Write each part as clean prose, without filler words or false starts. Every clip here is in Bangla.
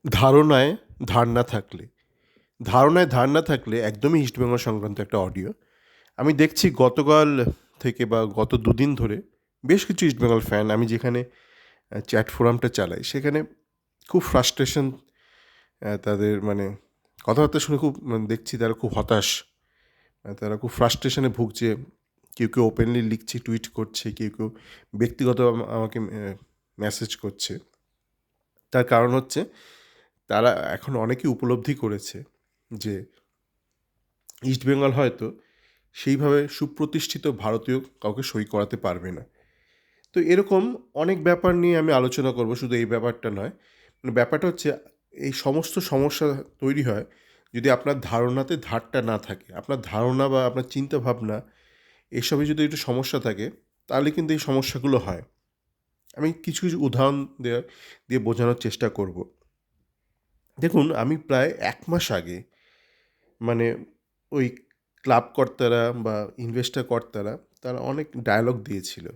ধারণায় ধার না থাকলে ধারণায় ধার না থাকলে একদমই ইস্টবেঙ্গল সংক্রান্ত একটা অডিও। আমি দেখছি গতকাল থেকে বা গত দুদিন ধরে বেশ কিছু ইস্টবেঙ্গল ফ্যান, আমি যেখানে চ্যাট ফোরামটা চালাই সেখানে খুব ফ্রাস্ট্রেশন, তাদের মানে কথাবার্তা শুনে খুব দেখছি তারা খুব হতাশ। তারা খুব ফ্রাস্ট্রেশনে ভুগছে। কেউ কেউ ওপেনলি লিখছে, টুইট করছে, কেউ কেউ ব্যক্তিগত আমাকে মেসেজ করছে। তার কারণ হচ্ছে তারা এখন অনেকেই উপলব্ধি করেছে যে ইস্টবেঙ্গল হয়তো সেইভাবে সুপ্রতিষ্ঠিত ভারতীয় কাউকে সই করাতে পারবে না। তো এরকম অনেক ব্যাপার নিয়ে আমি আলোচনা করব, শুধু এই ব্যাপারটা নয়। মানে ব্যাপারটা হচ্ছে এই সমস্ত সমস্যা তৈরি হয় যদি আপনার ধারণাতে ধারটা না থাকে। আপনার ধারণা বা আপনার চিন্তা ভাবনা এসবে যদি একটু সমস্যা থাকে, তাহলে কিন্তু এই সমস্যাগুলো হয়। আমি কিছু কিছু উদাহরণ দিয়ে বোঝানোর চেষ্টা করব। দেখুন, আমি প্রায় 1 মাস আগে মানে ওই ক্লাব কর্তারা বা ইনভেস্টর কর্তারা তারা অনেক ডায়ালগ দিয়েছিল।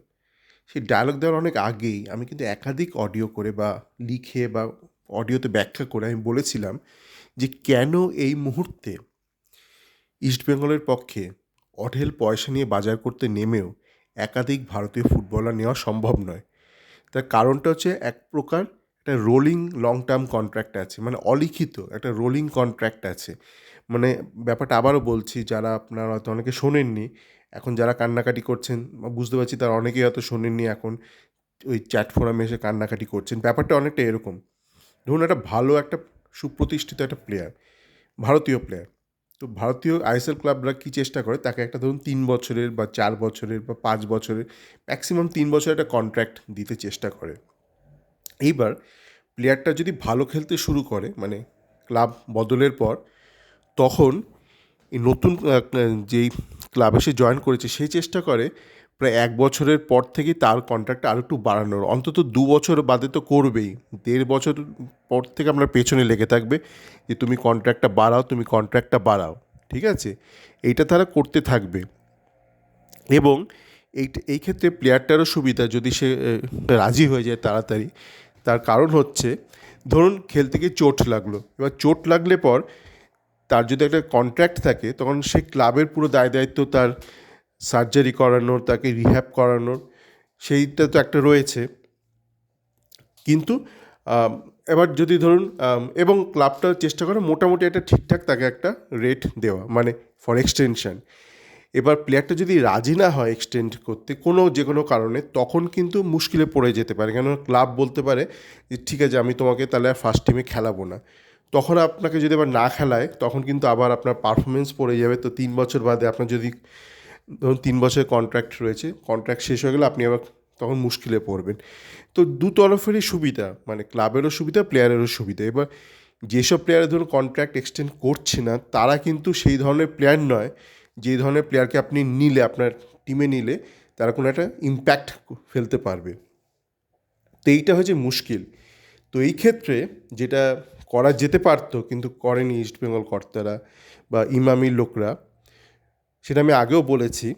সেই ডায়ালগ দেওয়ার অনেক আগেই আমি কিন্তু একাধিক অডিও করে বা লিখে বা অডিওতে ব্যাখ্যা করে আমি বলেছিলাম যে কেন এই মুহূর্তে ইস্টবেঙ্গলের পক্ষে অঢেল পয়সা নিয়ে বাজার করতে নেমেও একাধিক ভারতীয় ফুটবলার নেওয়া সম্ভব নয়। তার কারণটা হচ্ছে এক প্রকার একটা রোলিং লং টার্ম কন্ট্রাক্ট আছে, মানে অলিখিত একটা রোলিং কন্ট্রাক্ট আছে। মানে ব্যাপারটা আবারও বলছি, যারা আপনারা হয়তো অনেকে শোনেননি, এখন যারা কান্নাকাটি করছেন বুঝতে পারছি তারা অনেকেই হয়তো শোনেননি, এখন ওই চ্যাট ফোরামে এসে কান্নাকাটি করছেন। ব্যাপারটা অনেকটা এরকম। ধরুন একটা ভালো একটা সুপ্রতিষ্ঠিত একটা প্লেয়ার, ভারতীয় প্লেয়ার, তো ভারতীয় আইএসএল ক্লাবরা কী চেষ্টা করে, তাকে একটা ধরুন 3 বছরের বা 4 বছরের বা 5 বছরের, ম্যাক্সিমাম 3 বছরের একটা কন্ট্রাক্ট দিতে চেষ্টা করে। এইবার প্লেয়ারটা যদি ভালো খেলতে শুরু করে, মানে ক্লাব বদলের পর, তখন এই নতুন যেই ক্লাবে সে জয়েন করেছে সেই চেষ্টা করে প্রায় 1 বছরের পর থেকেই তার কন্ট্রাক্টটা আরও একটু বাড়ানোর, অন্তত 2 বছর বাদে তো করবেই। 1.5 বছর পর থেকে আপনার পেছনে লেগে থাকবে যে তুমি কন্ট্রাক্টটা বাড়াও, তুমি কন্ট্রাক্টটা বাড়াও। ঠিক আছে, এইটা তারা করতে থাকবে। এবং এই ক্ষেত্রে প্লেয়ারটারও সুবিধা যদি সে রাজি হয়ে যায় তাড়াতাড়ি। তার কারণ হচ্ছে, ধরুন খেলতে গিয়ে চোট লাগলো, এবার চোট লাগলে পর তার যদি একটা কন্ট্রাক্ট থাকে, তখন সে ক্লাবের পুরো দায় দায়িত্ব, তার সার্জারি করানোর, তাকে রিহ্যাব করানোর, সেইটা তো একটা রয়েছে। কিন্তু এবার যদি ধরুন এবং ক্লাবটা চেষ্টা করে মোটামুটি একটা ঠিকঠাক তাকে একটা রেট দেওয়া, মানে ফর এক্সটেনশন। এবার প্লেয়ারটা যদি রাজি না হয় এক্সটেন্ড করতে কোনো যে কোনো কারণে, তখন কিন্তু মুশকিলে পড়ে যেতে পারে। কেন, ক্লাব বলতে পারে যে ঠিক আছে, আমি তোমাকে তাহলে আর ফার্স্ট টিমে খেলাবো না। তখন আপনাকে যদি আবার না খেলায়, তখন কিন্তু আবার আপনার পারফরমেন্স পড়ে যাবে। তো 3 বছর বাদে আপনার যদি ধরুন 3 বছরের কন্ট্রাক্ট রয়েছে, কন্ট্রাক্ট শেষ হয়ে গেলে আপনি আবার তখন মুশকিলে পড়বেন। তো দু তরফেরই সুবিধা, মানে ক্লাবেরও সুবিধা, প্লেয়ারেরও সুবিধা। এবার যেসব প্লেয়ারের ধরুন কন্ট্রাক্ট এক্সটেন্ড করছে না, তারা কিন্তু সেই ধরনের প্লেয়ার নয় যে ধরনের প্লেয়ারকে আপনি নিলে, আপনার টিমে নিলে তারা কোনো একটা ইম্প্যাক্ট ফেলতে পারবে। তো এইটা হচ্ছে মুশকিল। তো এই ক্ষেত্রে যেটা করা যেতে পারতো কিন্তু করেনি ইস্টবেঙ্গল কর্তারা বা ইমামির লোকরা, সেটা আমি আগেও বলেছি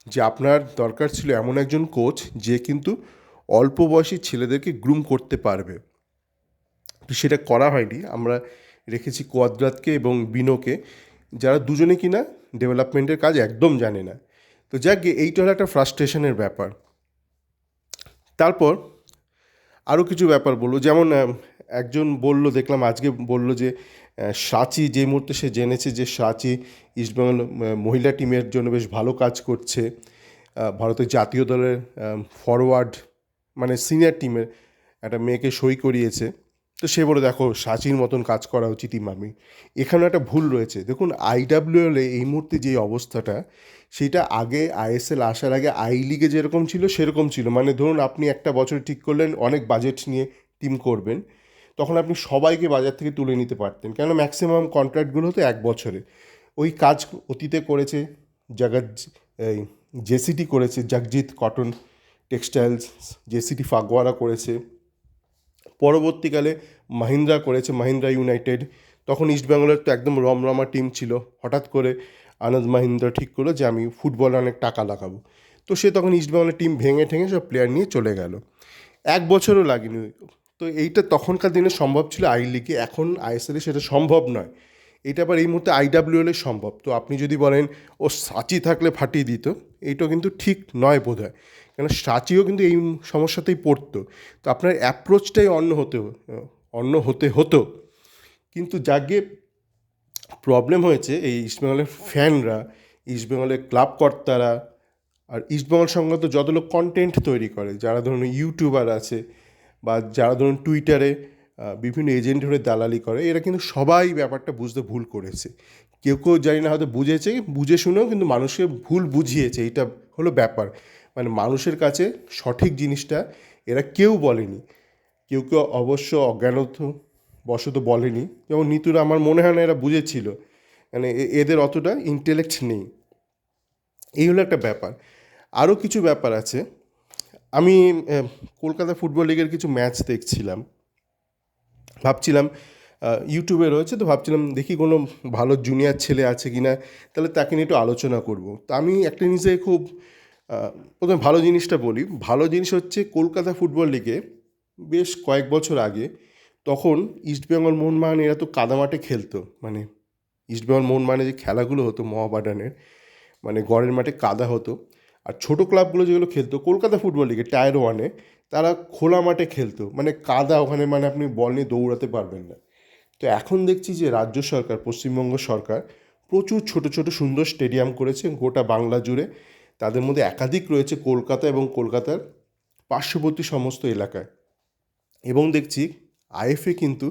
যে আপনার দরকার ছিল এমন একজন কোচ যে কিন্তু অল্প বয়সী ছেলেদেরকে গ্রুম করতে পারবে। তো সেটা করা হয়নি। আমরা রেখেছি কোয়াদ্রাতকে এবং বিনোকে, যারা দুজনে কিনা ডেভেলপমেন্টের কাজ একদম জানে না। তো যাক গে, এইটা হলো একটা ফ্রাস্ট্রেশনের ব্যাপার। তারপর আরও কিছু ব্যাপার বললো, যেমন একজন বলল, দেখলাম আজকে বলল যে সাচি, যে মুহূর্তে সে জেনেছে যে সাচি ইস্টবেঙ্গল মহিলা টিমের জন্য বেশ ভালো কাজ করছে, ভারতের জাতীয় দলের ফরওয়ার্ড, মানে সিনিয়র টিমের একটা মেয়েকে সই করিয়েছে। তো সে বলে, দেখো সাচির মতন কাজ করা উচিত ইমামি। এখানে একটা ভুল রয়েছে। দেখুন, আইডাব্লিউএলে এই মুহূর্তে যে অবস্থাটা, সেটা আগে আইএসএল আসার আগে আই লিগে যেরকম ছিল সেরকম ছিল। মানে ধরুন আপনি একটা বছর ঠিক করলেন অনেক বাজেট নিয়ে টিম করবেন, তখন আপনি সবাইকে বাজার থেকে তুলে নিতে পারতেন, কেন ম্যাক্সিমাম কন্ট্রাক্টগুলো হতো 1 বছরে। ওই কাজ অতীতে করেছে জগৎ, এই জেসিটি করেছে, Jagjit cotton textiles, JCT Phagwara করেছে, পরবর্তীকালে মাহিন্দ্রা করেছে, মাহিন্দ্রা ইউনাইটেড। তখন ইস্টবেঙ্গলের তো একদম রমরমা টিম ছিল। হঠাৎ করে আনন্দ মাহিন্দ্রা ঠিক করলো যে আমি ফুটবলে অনেক টাকা লাগাবো। তো সে তখন ইস্টবেঙ্গলের টিম ভেঙে ঠেঙে সব প্লেয়ার নিয়ে চলে গেল। 1 বছরও লাগেনি, তো এইটা তখনকার দিনে সম্ভব ছিল আই লিগে, এখন আইএসএলে সেটা সম্ভব নয়। এটা আবার এই মুহূর্তে আইডাব্লিউএলে সম্ভব। তো আপনি যদি বলেন ও সাচি থাকলে ফাটিয়ে দিত, এইটা কিন্তু ঠিক নয় বোধ হয়, কেন সাচিও কিন্তু এই সমস্যাতেই পড়তো। তো আপনার অ্যাপ্রোচটাই অন্য হতে হতো। কিন্তু যাকে প্রবলেম হয়েছে এই ইস্টবেঙ্গলের ফ্যানরা, ইস্টবেঙ্গলের ক্লাব কর্তারা, আর ইস্টবেঙ্গল সংক্রান্ত যত লোক কন্টেন্ট তৈরি করে, যারা ধরুন ইউটিউবার আছে বা যারা ধরুন টুইটারে বিভিন্ন এজেন্টের দালালি করে, এরা কিন্তু সবাই ব্যাপারটা বুঝতে ভুল করেছে। কেউ কেউ জানি না হয়তো বুঝেছে, বুঝে শুনেও কিন্তু মানুষকে ভুল বুঝিয়েছে। এইটা হলো ব্যাপার। মানে মানুষের কাছে সঠিক জিনিসটা এরা কেউ বলেনি। কেউ কেউ অবশ্য অজ্ঞানত বশত বলেনি, যেমন নিতুরা আমার মনে হয় না এরা বুঝেছিল, মানে এদের অতটা ইন্টেলেক্ট নেই। এই হলো একটা ব্যাপার। আরও কিছু ব্যাপার আছে। আমি কলকাতা ফুটবল লিগের কিছু ম্যাচ দেখছিলাম, ভাবছিলাম ইউটিউবে রয়েছে, তো ভাবছিলাম দেখি কোনো ভালো জুনিয়র ছেলে আছে কি না, তাহলে তাকে নিয়ে একটু আলোচনা করব। তো আমি একটা জিনিসে খুব প্রথমে ভালো জিনিসটা বলি। ভালো জিনিস হচ্ছে কলকাতা ফুটবল লিগে বেশ কয়েক বছর আগে, তখন ইস্টবেঙ্গল মোহনবাগান এরা তো কাদামাঠে খেলতো। মানে ইস্টবেঙ্গল মোহনবাগানের যে খেলাগুলো হতো মহাবাডানের, মানে গড়ের মাঠে কাদা হতো। আর ছোটো ক্লাবগুলো যেগুলো খেলতো কলকাতা ফুটবল লিগে টায়ার ওয়ানে, তারা খোলা মাঠে খেলতো, মানে কাদা ওখানে, মানে আপনি বল নিয়ে দৌড়াতে পারবেন না। তো এখন দেখছি যে রাজ্য সরকার, পশ্চিমবঙ্গ সরকার প্রচুর ছোট ছোট সুন্দর স্টেডিয়াম করেছে গোটা বাংলা জুড়ে। তাদের মধ্যে একাধিক রয়েছে কলকাতা এবং কলকাতার পার্শ্ববর্তী সমস্ত এলাকায়। এবং দেখছি আইএফএ কিন্তু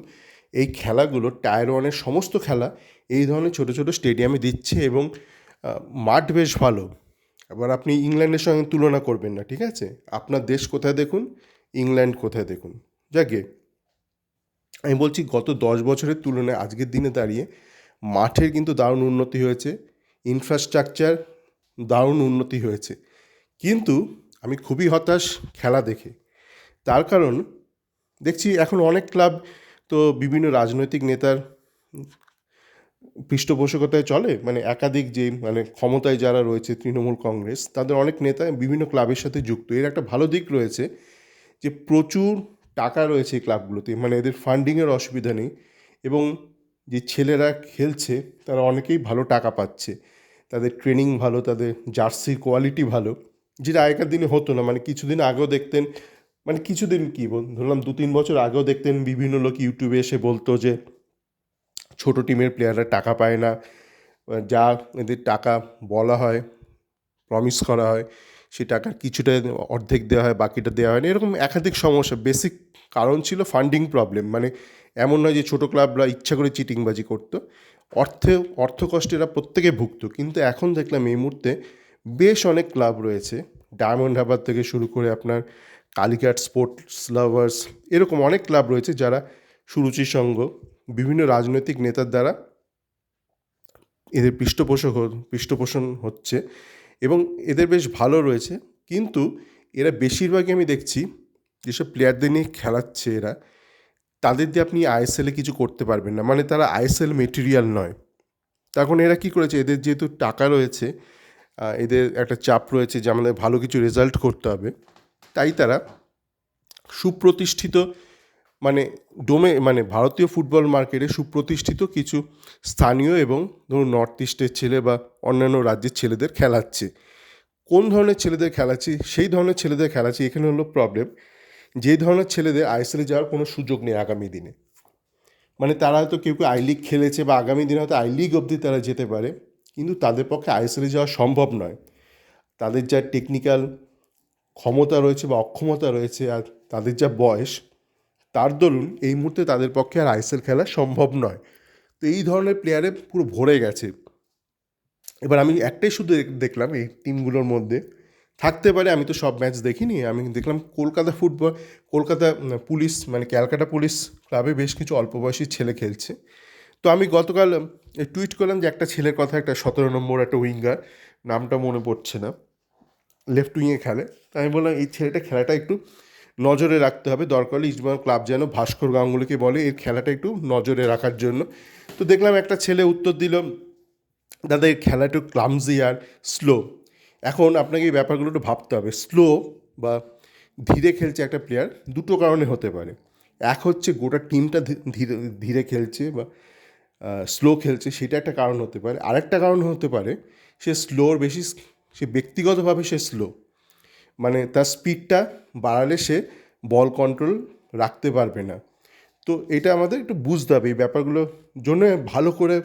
এই খেলাগুলো টায়ার ওয়ানের সমস্ত খেলা এই ধরনের ছোটো ছোটো স্টেডিয়ামে দিচ্ছে, এবং মাঠ বেশ ভালো। এবার আপনি ইংল্যান্ডের সঙ্গে তুলনা করবেন না, ঠিক আছে? আপনার দেশ কোথায় দেখুন, ইংল্যান্ড কোথায় দেখুন। যাকে আমি বলছি গত 10 বছরের তুলনায় আজকের দিনে দাঁড়িয়ে মাঠের কিন্তু দারুণ উন্নতি হয়েছে, ইনফ্রাস্ট্রাকচার দারুণ উন্নতি হয়েছে। কিন্তু আমি খুবই হতাশ খেলা দেখে। তার কারণ দেখছি এখন অনেক ক্লাব তো বিভিন্ন রাজনৈতিক নেতার পৃষ্ঠপোষকতায় চলে, মানে একাধিক যে মানে ক্ষমতায় যারা রয়েছে তৃণমূল কংগ্রেস, তাদের অনেক নেতা বিভিন্ন ক্লাবের সাথে যুক্ত। এর একটা ভালো দিক রয়েছে যে প্রচুর টাকা রয়েছে এই ক্লাবগুলোতে, মানে এদের ফান্ডিংয়ের অসুবিধা নেই, এবং যে ছেলেরা খেলছে তারা অনেকেই ভালো টাকা পাচ্ছে, তাদের ট্রেনিং ভালো, তাদের জার্সির কোয়ালিটি ভালো, যেটা আগেকার দিনে হতো না। মানে কিছুদিন আগেও দেখতেন, মানে কিছুদিন কী ধরলাম 2-3 বছর আগেও দেখতেন বিভিন্ন লোক ইউটিউবে এসে বলতো যে ছোটো টিমের প্লেয়াররা টাকা পায় না, যা এদের টাকা বলা হয়, প্রমিস করা হয়, সেই টাকার কিছুটা অর্ধেক দেওয়া হয়, বাকিটা দেওয়া হয় না। এরকম একাধিক সমস্যা, বেসিক কারণ ছিল ফান্ডিং প্রবলেম। মানে এমন নয় যে ছোটো ক্লাবরা ইচ্ছা করে চিটিংবাজি করতো, অর্থকষ্টে এরা প্রত্যেকে ভুগতো। কিন্তু এখন দেখলাম এই মুহূর্তে বেশ অনেক ক্লাব রয়েছে, ডায়মন্ড হারবার থেকে শুরু করে আপনার কালীঘাট স্পোর্টস লাভার্স, এরকম অনেক ক্লাব রয়েছে যারা সুরুচি সংঘ, বিভিন্ন রাজনৈতিক নেতার দ্বারা এদের পৃষ্ঠপোষণ হচ্ছে, এবং এদের বেশ ভালো রয়েছে। কিন্তু এরা বেশিরভাগই আমি দেখছি যেসব প্লেয়ারদের নিয়ে খেলাচ্ছে এরা, তাদের দিয়ে আপনি আইএসএলে কিছু করতে পারবেন না, মানে তারা আইএসএল মেটেরিয়াল নয়। তখন এরা কী করেছে, এদের যেহেতু টাকা রয়েছে, এদের একটা চাপ রয়েছে যে আমাদের ভালো কিছু রেজাল্ট করতে হবে, তাই তারা সুপ্রতিষ্ঠিত, মানে মানে ভারতীয় ফুটবল মার্কেটে সুপ্রতিষ্ঠিত কিছু স্থানীয় এবং ধরুন নর্থ ইস্টের ছেলে বা অন্যান্য রাজ্যের ছেলেদের খেলাচ্ছে। কোন ধরনের ছেলেদের খেলাচ্ছি, সেই ধরনের ছেলেদের খেলাচ্ছি। এখানে হলো প্রবলেম, যে ধরনের ছেলেদের আইএসএলে যাওয়ার কোনো সুযোগ নেই আগামী দিনে। মানে তারা হয়তো কেউ কেউ আই লিগ খেলেছে বা আগামী দিনে হয়তো আই লিগ অবধি তারা যেতে পারে, কিন্তু তাদের পক্ষে আইএসএলে যাওয়া সম্ভব নয়। তাদের যা টেকনিক্যাল ক্ষমতা রয়েছে বা অক্ষমতা রয়েছে, আর তাদের যা বয়স, তার দরুন এই মুহূর্তে তাদের পক্ষে আর আইএসএল খেলা সম্ভব নয়। তো এই ধরনের প্লেয়ারে পুরো ভরে গেছে। এবার আমি একটাই শুধু দেখলাম এই টিমগুলোর মধ্যে, থাকতে পারে, আমি তো সব ম্যাচ দেখিনি, আমি দেখলাম কলকাতা পুলিশ, মানে ক্যালকাটা পুলিশ ক্লাবে বেশ কিছু অল্প বয়সী ছেলে খেলছে। তো আমি গতকাল টুইট করলাম যে একটা ছেলের কথা, একটা 17 নম্বর একটা উইঙ্গার, নামটা মনে পড়ছে না, লেফট উইংয়ে খেলে। তো আমি বললাম এই ছেলেটা খেলাটা একটু নজরে রাখতে হবে, দরকার হলে ইস্টবেঙ্গল ক্লাব যেন ভাস্কর গাঙ্গুলিকে বলে এর খেলাটা একটু নজরে রাখার জন্য। তো দেখলাম একটা ছেলে উত্তর দিল, দাদা এর খেলা একটু ক্লামজি আর স্লো। এখন আপনাকে এই ব্যাপারগুলো একটু ভাবতে হবে। স্লো বা ধীরে খেলছে একটা প্লেয়ার দুটো কারণে হতে পারে। এক হচ্ছে গোটা টিমটা ধীরে ধীরে খেলছে বা স্লো খেলছে, সেটা একটা কারণ হতে পারে। আরেকটা কারণ হতে পারে সে স্লোর বেশি, সে ব্যক্তিগতভাবে সে স্লো, মানে তার স্পিডটা বাড়ালে সে বল কন্ট্রোল রাখতে পারবে না। তো এটা আমাদের একটু বুঝতে হবে, এই ব্যাপারগুলোর জন্য ভালো করে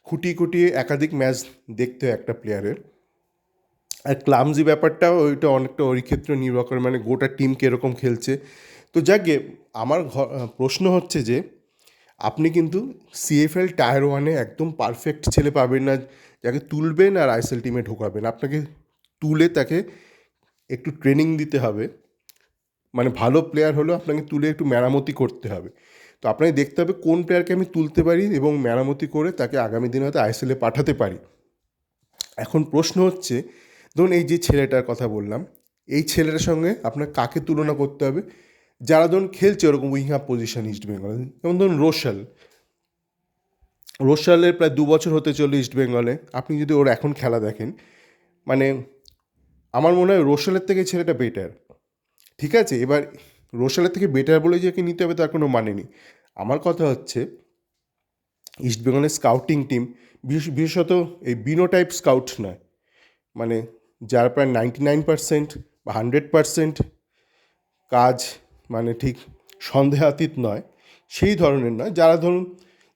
খুঁটিয়ে খুঁটিয়ে একাধিক ম্যাচ দেখতে হয় একটা প্লেয়ারের। আর ক্লামজি ব্যাপারটাও ওইটা অনেকটা ওই ক্ষেত্রে নির্ভর করে, মানে গোটা টিম কীরকম খেলছে। তো যাকে আমার প্রশ্ন হচ্ছে যে আপনি কিন্তু সিএফএল টায়ার ওয়ানে একদম পারফেক্ট ছেলে পাবেন না যাকে তুলবেন আর আইএসএল টিমে ঢোকাবেন। আপনাকে তুলে তাকে একটু ট্রেনিং দিতে হবে, মানে ভালো প্লেয়ার হলেও আপনাকে তুলে একটু মেরামতি করতে হবে। তো আপনাকে দেখতে হবে কোন প্লেয়ারকে আমি তুলতে পারি এবং মেরামতি করে তাকে আগামী দিনে হয়তো আইএসএলে পাঠাতে পারি। এখন প্রশ্ন হচ্ছে, ধরুন এই যে ছেলেটার কথা বললাম, এই ছেলেটার সঙ্গে আপনার কাকে তুলনা করতে হবে যারা ধরুন খেলছে ওরকম উইং আপ পজিশন ইস্ট বেঙ্গলে। যেমন ধরুন রোশালের প্রায় 2 বছর হতে চললো ইস্ট বেঙ্গলে। আপনি যদি ওর এখন খেলা দেখেন, মানে আমার মনে হয় রোশালের থেকে ছেলেটা বেটার। ঠিক আছে, এবার রোশালের থেকে বেটার বলে যে একে নিতে হবে তার কোনো মানে নেই। আমার কথা হচ্ছে ইস্ট বেঙ্গলের স্কাউটিং টিম বিশেষত এই বিনো টাইপ স্কাউট নয়, মানে যার প্রায় 99% বা 100% কাজ মানে ঠিক সন্দেহাতীত নয়, সেই ধরনের নয়, যারা ধরুন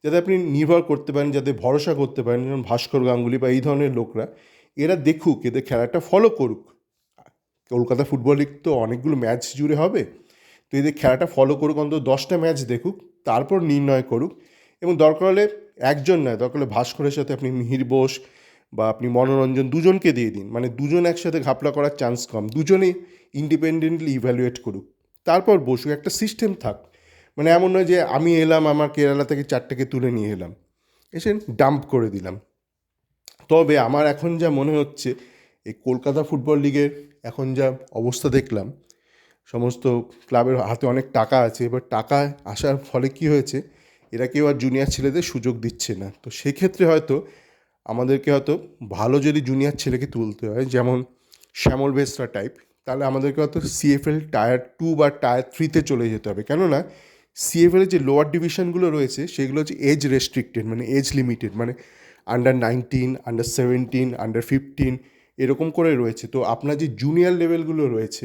যাতে আপনি নির্ভর করতে পারেন, যাতে ভরসা করতে পারেন, যেমন ভাস্কর গাঙ্গুলি বা এই ধরনের লোকরা, এরা দেখুক, এদের খেলাটা ফলো করুক। কলকাতা ফুটবল লিগ তো অনেকগুলো ম্যাচ জুড়ে হবে, তো এদের খেলাটা ফলো করুক, অন্তত 10টা ম্যাচ দেখুক, তারপর নির্ণয় করুক। এবং দরকার হলে একজন নয়, দরকার হলে ভাস্করের সাথে আপনি মিহির বোস বা আপনি মনোরঞ্জন দুজনকে দিয়ে দিন, মানে দুজন একসাথে ঘাপলা করার চান্স কম, দুজনেই ইন্ডিপেন্ডেন্টলি ইভ্যালুয়েট করুক, তারপর বসুক, একটা সিস্টেম থাক। মানে এমন নয় যে আমি এলাম, আমার কেরালা থেকে 4টাকে তুলে নিয়ে এলাম, এসে ডাম্প করে দিলাম। তবে আমার এখন যা মনে হচ্ছে, এই কলকাতা ফুটবল লিগের এখন যা অবস্থা দেখলাম, সমস্ত ক্লাবের হাতে অনেক টাকা আছে, এবার টাকা আসার ফলে কি হয়েছে, এরা কেউ আর জুনিয়র ছেলেদের সুযোগ দিচ্ছে না। তো সেক্ষেত্রে হয়তো আমাদেরকে হয়তো ভালো যদি জুনিয়র ছেলেকে তুলতে হয়, যেমন শ্যামল বেসরা টাইপ, তাহলে আমাদেরকে হয়তো সিএফএল টায়ার 2 বা টায়ার 3তে চলে যেতে হবে। কেননা সিএফএলের যে লোয়ার ডিভিশনগুলো রয়েছে সেগুলো হচ্ছে এজ রেস্ট্রিক্টেড, মানে এজ লিমিটেড, মানে আন্ডার 19, আন্ডার 17, আন্ডার 15 এরকম করে রয়েছে। তো আপনার যে জুনিয়র লেভেলগুলো রয়েছে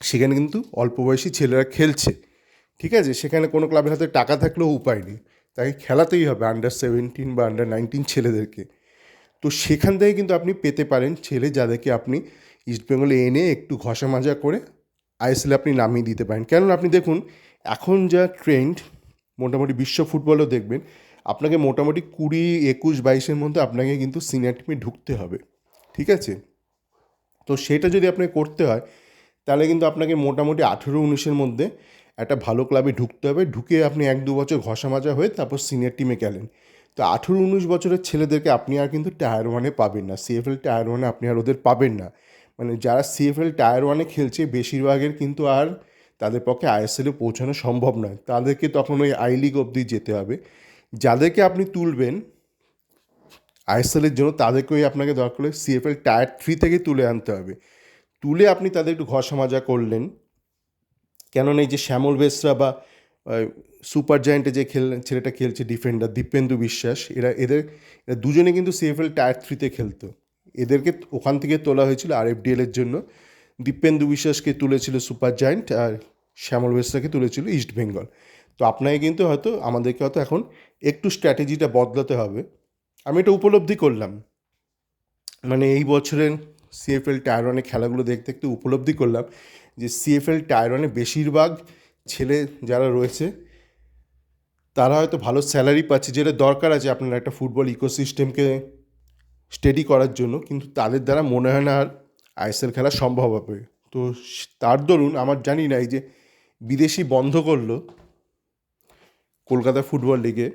সেখানে কিন্তু অল্প বয়সী ছেলেরা খেলছে। ঠিক আছে, সেখানে কোনো ক্লাবের হাতে টাকা থাকলেও উপায় নেই, তাকে খেলাতেই হবে আন্ডার 17 বা আন্ডার 19 ছেলেদেরকে। তো সেখান থেকে কিন্তু আপনি পেতে পারেন ছেলে যাদেরকে আপনি ইস্টবেঙ্গলে এনে একটু ঘষা মাজা করে আইএসএলে আপনি নামিয়ে দিতে পারেন। কেননা আপনি দেখুন এখন যা ট্রেন্ড, মোটামুটি বিশ্ব ফুটবলও দেখবেন, আপনাকে মোটামুটি 20, 21, 22-এর মধ্যে আপনাকে কিন্তু সিনিয়র টিমে ঢুকতে হবে। ঠিক আছে, তো সেটা যদি আপনাকে করতে হয় তাহলে কিন্তু আপনাকে মোটামুটি 18-19-এর মধ্যে একটা ভালো ক্লাবে ঢুকতে হবে, ঢুকে আপনি 1-2 বছর ঘষা মাজা হয়ে তারপর সিনিয়র টিমে গেলেন। তো 18-19 বছরের ছেলেদেরকে আপনি আর কিন্তু টায়ার ওয়ানে পাবেন না, সিএফএল টায়ার ওয়ানে আপনি আর ওদের পাবেন না। মানে যারা সিএফএল টায়ার ওয়ানে খেলছে বেশিরভাগের কিন্তু আর তাদের পক্ষে আইএসএলে পৌঁছানো সম্ভব নয়, তাদেরকে তখন ওই আই লিগ অবধি যেতে হবে। যাদেরকে আপনি তুলবেন আইএসএলের জন্য তাদেরকেই আপনাকে দরকার হলে সিএফএল টায়ার 3 থেকে তুলে আনতে হবে। তুলে আপনি তাদের একটু ঘষা মাজা করলেন, কেননা এই যে শ্যামল বেসরা বা সুপার জায়েন্টে যে ছেলেটা খেলছে ডিফেন্ডার দীপেন্দু বিশ্বাস, এরা দুজনে কিন্তু সিএফএল টায়ার 3-তে খেলতো। এদেরকে ওখান থেকে তোলা হয়েছিল আরএফডিএলের জন্য। দীপেন্দু বিশ্বাসকে তুলেছিল সুপার জায়েন্ট আর শ্যামল বেসরাকে তুলেছিল ইস্ট বেঙ্গল। তো আপনাকে কিন্তু হয়তো আমাদেরকে হয়তো এখন একটু স্ট্র্যাটেজিটা বদলাতে হবে। আমি এটা উপলব্ধি করলাম, মানে এই বছরের সিএফএল টায়ার ওয়ানে খেলাগুলো দেখতে দেখতে উপলব্ধি করলাম যে সিএফএল টায়ার ওয়ানে বেশিরভাগ ছেলে যারা রয়েছে তারা হয়তো ভালো স্যালারি পাচ্ছে, যেটা দরকার আছে আপনার একটা ফুটবল ইকোসিস্টেমকে স্টেডি করার জন্য, কিন্তু তাদের দ্বারা মনে হয় না আর আইএসএল খেলা সম্ভব হবে। তো তার দরুন আমার জানি না এই যে বিদেশি বন্ধ করলো কলকাতা ফুটবল লিগে,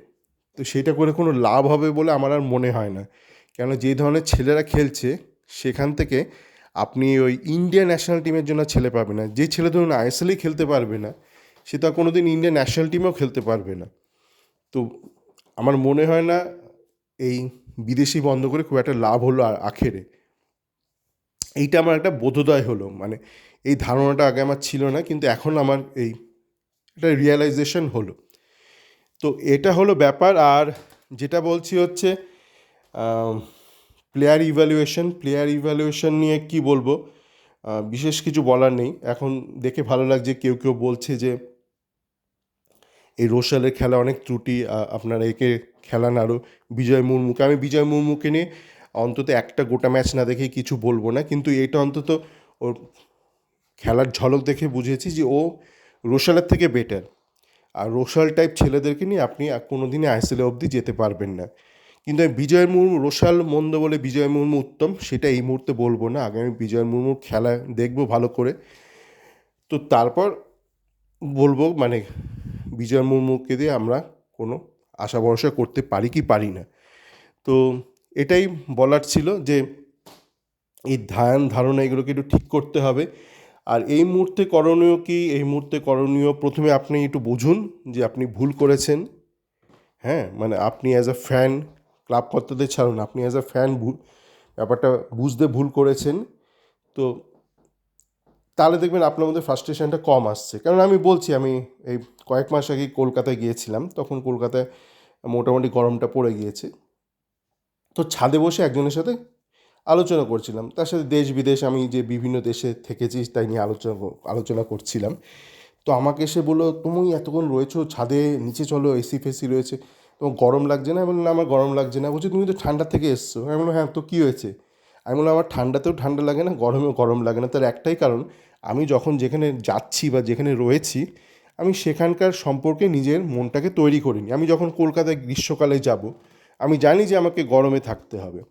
তো সেটা করে কোনো লাভ হবে বলে আমার আর মনে হয় না। কেন যে ধরনের ছেলেরা খেলছে সেখান থেকে আপনি ওই ইন্ডিয়া ন্যাশনাল টিমের জন্য ছেলে পাবে না। যে ছেলে ধরুন আইএসএলেই খেলতে পারবে না সে তো কোনো দিন ইন্ডিয়ান ন্যাশনাল টিমেও খেলতে পারবে না। তো আমার মনে হয় না এই বিদেশি বন্ধ করে খুব একটা লাভ হলো আখেরে। এইটা আমার একটা বোধোদয় হলো, মানে এই ধারণাটা আগে আমার ছিল না, কিন্তু এখন আমার এই এটা রিয়েলাইজেশন হলো। তো এটা হলো ব্যাপার। আর যেটা বলছি হচ্ছে প্লেয়ার ইভ্যালুয়েশন নিয়ে কি বলবো, বিশেষ কিছু বলার নেই। এখন দেখে ভালো লাগছে কেউ কেউ বলছে যে এই রোশালের খেলা অনেক ত্রুটি, আপনারা একে খেলান আরও বিজয় মুর্মুকে। আমি বিজয় মুর্মুকে নিয়ে অন্তত একটা গোটা ম্যাচ না দেখেই কিছু বলবো না, কিন্তু এটা অন্তত ওর খেলার ঝলক দেখে বুঝেছি যে ও রোশালের থেকে বেটার। আর রোশাল টাইপ ছেলেদেরকে নিয়ে আপনি কোনো দিনই আইএসএল অবধি যেতে পারবেন না। কিন্তু আমি বিজয় মুর্মু, রোশাল মন্দ বলে বিজয় মুর্মু উত্তম সেটা এই মুহূর্তে বলবো না। আগে আমি বিজয় মুর্মুর খেলা দেখবো ভালো করে, তো তারপর বলবো মানে বিজয় মুর্মুকে দিয়ে আমরা কোনো আশা ভরসা করতে পারি কি পারি না। তো এটাই বলার ছিল যে এই ধ্যান ধারণা এগুলোকে একটু ঠিক করতে হবে। আর এই মুহূর্তে করণীয় কি, এই মুহূর্তে করণীয় প্রথমে আপনি একটু বুঝুন যে আপনি ভুল করেছেন। হ্যাঁ, মানে আপনি অ্যাজ আ ফ্যান, ক্লাব কর্তাদের ছাড়ুন, আপনি অ্যাজ আ ফ্যান ব্যাপারটা বুঝতে ভুল করেছেন। তো তাহলে দেখবেন আপনার মধ্যে ফ্রাস্ট্রেশনটা কম আসছে। কারণ আমি বলছি, আমি এই কয়েক মাস আগে কলকাতায় গিয়েছিলাম, তখন কলকাতায় মোটামুটি গরমটা পড়ে গিয়েছে। তো ছাদে বসে একজনের সাথে আলোচনা করছিলাম, তার সাথে দেশ বিদেশ, আমি যে বিভিন্ন দেশে থেকেছি তাই নিয়ে আলোচনা করছিলাম। তো আমাকে এসে বললো, তুমি এতক্ষণ রয়েছো ছাদে, নিচে চলো, এসি ফেসি রয়েছে, তোমার গরম লাগছে না? আমি বললাম, আমার গরম লাগছে না। বলছি, তুমি তো ঠান্ডা থেকে এসছো। আমি বললাম, হ্যাঁ, তো কী হয়েছে? আমি বললাম, আমার ঠান্ডাতেও ঠান্ডা লাগে না, গরমেও গরম লাগে না। তার একটাই কারণ, আমি যখন যেখানে যাচ্ছি বা যেখানে রয়েছি, আমি সেখানকার সম্পর্কে নিজের মনটাকে তৈরি করিনি। আমি যখন কলকাতায় গ্রীষ্মকালে যাব, আমি জানি যে আমাকে গরমে থাকতে হবে।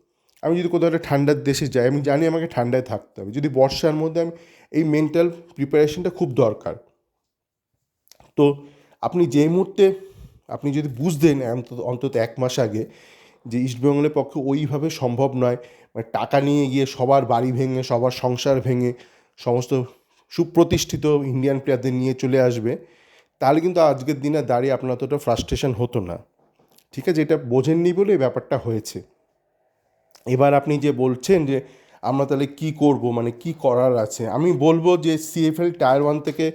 আমি যদি কোথাও একটা ঠান্ডার দেশে যাই, আমি জানি আমাকে ঠান্ডায় থাকতে হবে। যদি বর্ষার মধ্যে, আমি এই মেন্টাল প্রিপারেশনটা খুব দরকার। তো আপনি যেই মুহূর্তে আপনি যদি বুঝতেন অন্তত এক মাস আগে যে ইস্টবেঙ্গলের পক্ষে ওইভাবে সম্ভব নয়, মানে টাকা নিয়ে গিয়ে সবার বাড়ি ভেঙে, সবার সংসার ভেঙে, সমস্ত সুপ্রতিষ্ঠিত ইন্ডিয়ান প্লেয়ারদের নিয়ে চলে আসবে, তাহলে কিন্তু আজকের দিনে দাঁড়িয়ে আপনার অতটা ফ্রাস্ট্রেশন হতো না। ঠিক আছে, এটা বোঝেননি বলে এই ব্যাপারটা হয়েছে। এবার আপনি যে বলছেন যে আমরা তাহলে কী করব, মানে কী করার আছে, আমি বলবো যে সিএফএল টায়ার 1 থেকে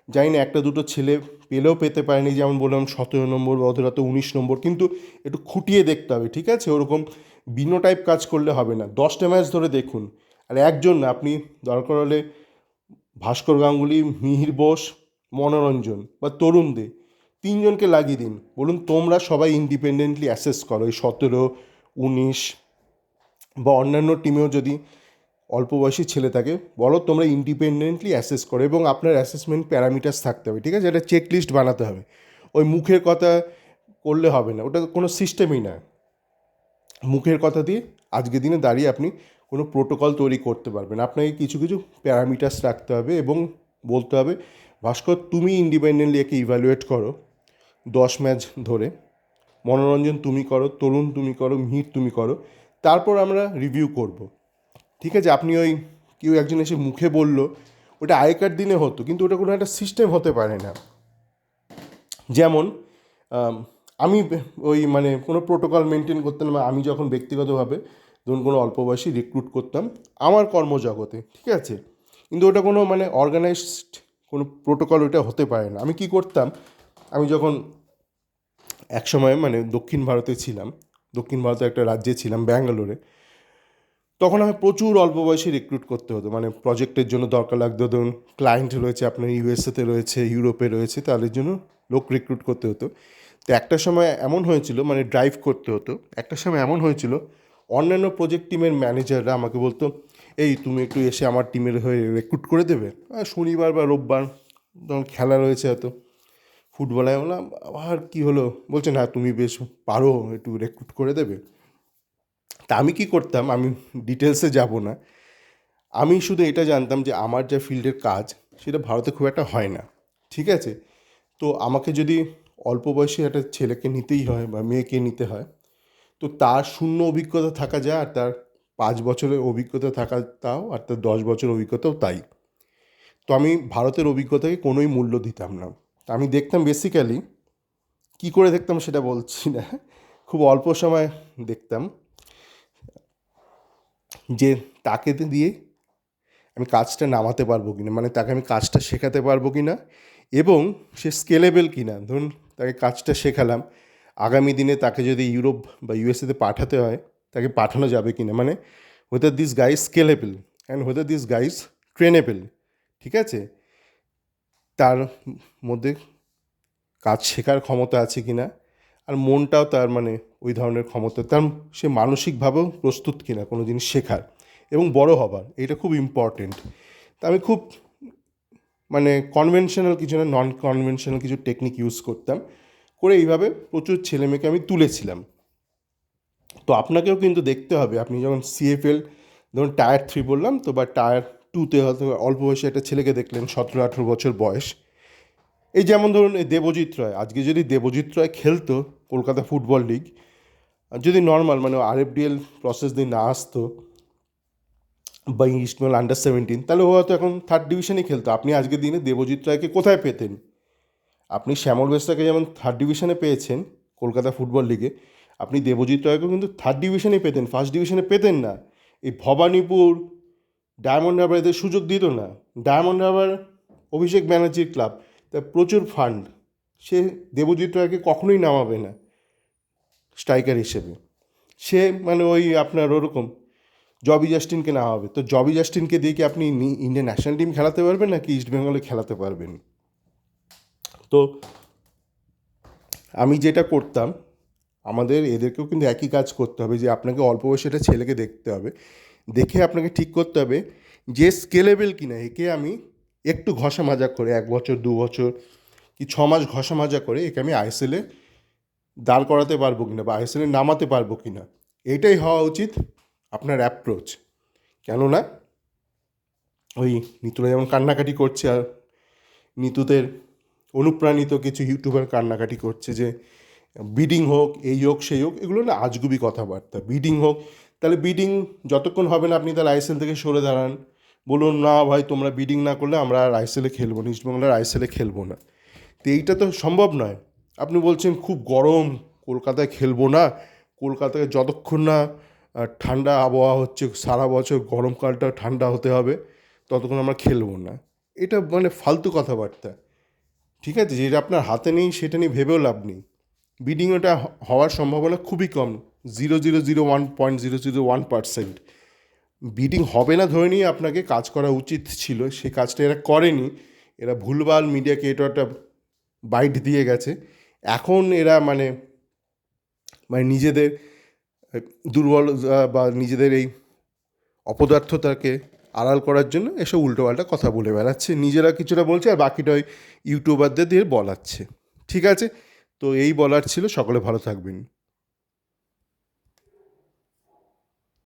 জানি না একটা দুটো ছেলে পেলেও পেতে পারেনি, যেমন বললাম 17 নম্বর বা ওদের হয়তো 19 নম্বর, কিন্তু একটু খুঁটিয়ে দেখতে হবে। ঠিক আছে, ওরকম বিনো টাইপ কাজ করলে হবে না। 10টা ম্যাচ ধরে দেখুন, আর একজন না, আপনি দরকার হলে ভাস্কর গাঙ্গুলি, মিহির বোস, মনোরঞ্জন বা তরুণ দে, তিনজনকে লাগিয়ে দিন, বলুন তোমরা সবাই ইন্ডিপেন্ডেন্টলি অ্যাসেস করো এই 17, 19 বা অন্যান্য টিমেও যদি অল্প বয়সী ছেলে থাকে, বলো তোমরা ইন্ডিপেন্ডেন্টলি অ্যাসেস করো, এবং আপনার অ্যাসেসমেন্ট প্যারামিটার্স থাকতে হবে। ঠিক আছে, একটা চেক লিস্ট বানাতে হবে। ওই মুখের কথা করলে হবে না, ওটা কোনো সিস্টেমই না। মুখের কথা দিয়ে আজকের দিনে দাঁড়িয়ে আপনি কোনো প্রোটোকল তৈরি করতে পারবেন। আপনাকে কিছু কিছু প্যারামিটার্স রাখতে হবে এবং বলতে হবে, ভাস্কর তুমি ইন্ডিপেন্ডেন্টলি একে ইভ্যালুয়েট করো 10 ম্যাচ ধরে, মনোরঞ্জন তুমি করো, তরুণ তুমি করো, মিহির তুমি করো, তারপর আমরা রিভিউ করব। ঠিক আছে, আপনি ওই কেউ একজন এসে মুখে বলল, ওটা আগেকার দিনে হতো, কিন্তু ওটা কোনো একটা সিস্টেম হতে পারে না। যেমন আমি ওই মানে কোনো প্রোটোকল মেনটেন করতাম না। আমি যখন ব্যক্তিগতভাবে ধরুন কোনো অল্প বয়সী রিক্রুট করতাম আমার কর্মজগতে, ঠিক আছে, কিন্তু ওটা কোনো মানে অর্গানাইজড কোনো প্রোটোকল ওটা হতে পারে না। আমি কি করতাম, আমি যখন একসময় মানে দক্ষিণ ভারতে ছিলাম, দক্ষিণ ভারতের একটা রাজ্যে ছিলাম, ব্যাঙ্গালোরে, তখন আমি প্রচুর অল্প বয়সী রিক্রুট করতে হতো। মানে প্রজেক্টের জন্য দরকার লাগতো, ধরুন ক্লায়েন্ট রয়েছে আপনার ইউএসএতে রয়েছে, ইউরোপে রয়েছে, তাদের জন্য লোক রিক্রুট করতে হতো। তো একটা সময় এমন হয়েছিল, মানে ড্রাইভ করতে হতো, একটা সময় এমন হয়েছিল অন্যান্য প্রজেক্ট টিমের ম্যানেজাররা আমাকে বলতো, এই তুমি একটু এসে আমার টিমের হয়ে রিক্রুট করে দেবে শনিবার বা রোববার, তখন খেলা রয়েছে হয়তো ফুটবলে। আমি বললাম, আবার কী হলো? বলছে না, তুমি বেশ পারো, একটু রিক্রুট করে দেবে। তা আমি কী করতাম, আমি ডিটেলসে যাব না, আমি শুধু এটা জানতাম যে আমার যা ফিল্ডের কাজ সেটা ভারতে খুব একটা হয় না। ঠিক আছে, তো আমাকে যদি অল্প বয়সী একটা ছেলেকে নিতেই হয় বা মেয়েকে নিতে হয়, তো তার শূন্য অভিজ্ঞতা থাকা যায়, আর তার 5 বছরের অভিজ্ঞতা থাকা তাও, আর তার 10 বছর অভিজ্ঞতাও তাই। তো আমি ভারতের অভিজ্ঞতাকে কোনোই মূল্য দিতাম না। আমি দেখতাম বেসিক্যালি, কী করে দেখতাম সেটা বলছি না, খুব অল্প সময় দেখতাম যে তাকে দিয়ে আমি কাজটা নামাতে পারবো কি না, মানে তাকে আমি কাজটা শেখাতে পারবো কি না, এবং সে স্কেলেবল কিনা। ধরুন তাকে কাজটা শেখালাম, আগামী দিনে তাকে যদি ইউরোপ বা ইউএসএতে পাঠাতে হয় তাকে পাঠানো যাবে কিনা, মানে whether this guy is scalable and whether this guy is trainable, ঠিক আছে, তার মধ্যে কাজ শেখার ক্ষমতা আছে কিনা, আর মনটাও তার মানে ওই ধরনের ক্ষমতা, তার সে মানসিকভাবেও প্রস্তুত কিনা কোনো জিনিস শেখার এবং বড় হবার, এটা খুব ইম্পর্টেন্ট। তা আমি খুব মানে কনভেনশনাল কিছু না, নন কনভেনশনাল কিছু টেকনিক ইউজ করতাম, করে এইভাবে প্রচুর ছেলেমেয়েকে আমি তুলেছিলাম। তো আপনাকেও কিন্তু দেখতে হবে, আপনি যখন সিএফএল ধরুন টায়ার 3 বললাম তো, বা টায়ার 2তে হয়তো অল্প বয়সে একটা ছেলেকে দেখলেন 17-18 বছর বয়স, এই যেমন ধরুন এই দেবজিৎ রায়, আজকে যদি দেবজিৎ রায় খেলতো কলকাতা ফুটবল লিগ, যদি নর্মাল মানে আরএফডিএল প্রসেস দিয়ে না আসতো বা ইস্টবেঙ্গল আন্ডার 17, তাহলে ও হয়তো এখন 3rd ডিভিশনেই খেলতো। আপনি আজকের দিনে দেবজিৎ রায়কে কোথায় পেতেন? আপনি শ্যামল বেশটাকে যেমন 3rd ডিভিশনে পেয়েছেন কলকাতা ফুটবল লিগে, আপনি দেবজিৎ রায়কেও কিন্তু 3rd ডিভিশনেই পেতেন, 1st ডিভিশনে পেতেন না। এই ভবানীপুর, ডায়মন্ড হারবার এদের সুযোগ দিত না। ডায়মন্ড হারবার অভিষেক ব্যানার্জির ক্লাব, তা প্রচুর ফান্ড, সে দেবজিৎ রায়কে কখনোই নামাবে না স্ট্রাইকার হিসেবে। সে মানে ওই আপনার ওরকম জবি জাস্টিনকে নামাবে। তো জবি জাস্টিনকে দিয়ে কি আপনি ইন্ডিয়ান ন্যাশনাল টিম খেলাতে পারবেন নাকি ইস্টবেঙ্গলে খেলাতে পারবেন? তো আমি যেটা করতাম, আমাদের এদেরকেও কিন্তু একই কাজ করতে হবে, যে আপনাকে অল্প বয়সে একটা ছেলেকে দেখতে হবে, দেখে আপনাকে ঠিক করতে হবে যে স্কেলেবেল কিনা। একে আমি একটু ঘষা মাজা করে 1 বছর 2 বছর কি 6 মাস ঘষা মাজা করে একে আমি আইএসএলে দাঁড় করাতে পারবো কিনা বা আইএসএলে নামাতে পারবো কিনা, এটাই হওয়া উচিত আপনার অ্যাপ্রোচ। কেননা ওই নিতুরা যেমন কান্নাকাটি করছে, আর নিতুদের অনুপ্রাণিত কিছু ইউটিউবার কান্নাকাটি করছে যে বিডিং হোক, এই হোক সেই হোক, এগুলো না আজগুবি কথাবার্তা। বিডিং হোক, তাহলে বিডিং যতক্ষণ হবে না আপনি তাহলে আইএসএল থেকে সরে দাঁড়ান, বলুন না ভাই তোমরা বিডিং না করলে আমরা আর আইএসএলে খেলবো না, ইস্টবেঙ্গলের আইএসএলে খেলবো না। তো এইটা তো সম্ভব নয়। আপনি বলছেন খুব গরম, কলকাতায় খেলবো না, কলকাতায় যতক্ষণ না ঠান্ডা আবহাওয়া হচ্ছে, সারা বছর গরমকালটা ঠান্ডা হতে হবে, ততক্ষণ আমরা খেলবো না। এটা মানে ফালতু কথাবার্তা, ঠিক আছে? যেটা আপনার হাতে নেই সেটা নিয়ে ভেবেও লাভ নেই। বিডিং ওটা হওয়ার সম্ভাবনা খুবই কম, 0.001%। বিডিং হবে না ধরে নিয়ে আপনাকে কাজ করা উচিত ছিল, সে কাজটা এরা করেনি। এরা ভুলভাল মিডিয়াকে এটা একটা বাইট দিয়ে গেছে। এখন এরা মানে মানে নিজেদের দুর্বল বা নিজেদের এই অপদার্থতাকে আড়াল করার জন্য এসব উল্টোপাল্টা কথা বলে বেড়াচ্ছে, নিজেরা কিছুটা বলছে আর বাকিটা ওই ইউটিউবারদের দিয়ে বলাচ্ছে। ঠিক আছে, তো এই বলার ছিল। সকলে ভালো থাকবেন।